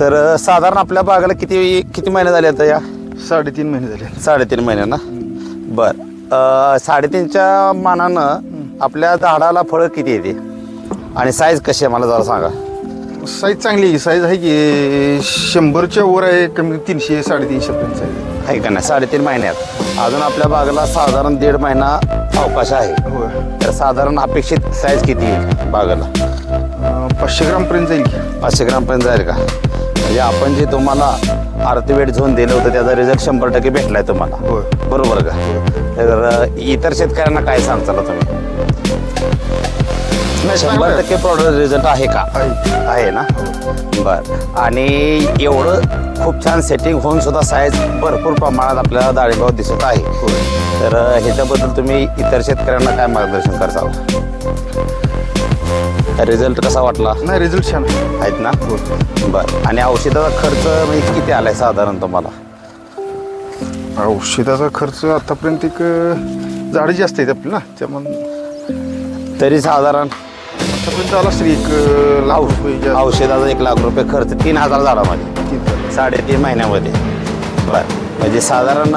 तर साधारण आपल्या बागाला किती किती महिने झाले आता या? 3.5 महिने झाले. 3.5 महिने ना. बर 3.5च्या मानानं आपल्या झाडाला फळं किती येते आणि साईज कशी आहे मला जरा सांगा. साईज चांगली आहे. साईज आहे की 100च्या वर आहे. कमी 300 350 पर्यंत साईज आहे का नाही? 3.5 महिन्यात अजून आपल्या बागाला साधारण 1.5 महिना अवकाश आहे. होय. तर साधारण अपेक्षित साईज किती येईल बागाला? 500 ग्रामपर्यंत जाईल की. 500 ग्रामपर्यंत जाईल का? म्हणजे आपण जे तुम्हाला आर्थिवेट झोन दिलं होतं त्याचा रिझल्ट 100% भेटलाय तुम्हाला. होय. बरोबर का? तर इतर शेतकऱ्यांना काय सांगताल तुम्ही? 100% प्रॉडक्ट रिझल्ट आहे का? आहे ना. बर आणि एवढं खूप छान सेटिंग होऊन सुद्धा साईज भरपूर प्रमाणात आपल्याला डाळिंबावर दिसत आहे. तर ह्याच्याबद्दल तुम्ही इतर शेतकऱ्यांना काय मार्गदर्शन करताल? रिझल्ट कसा वाटला? नाही, रिझल्ट छान आहेत ना. बर आणि औषधाचा खर्च म्हणजे किती आलाय साधारण तुम्हाला? औषधाचा खर्च आतापर्यंत एक झाडं जास्त आहेत आपली ना, त्यामुळे तरी साधारण आतापर्यंत आला असतील 1 लाख रुपये. औषधाचा 1 लाख रुपये खर्च 3,000 झाडामध्ये 3.5 महिन्यामध्ये. बर म्हणजे साधारण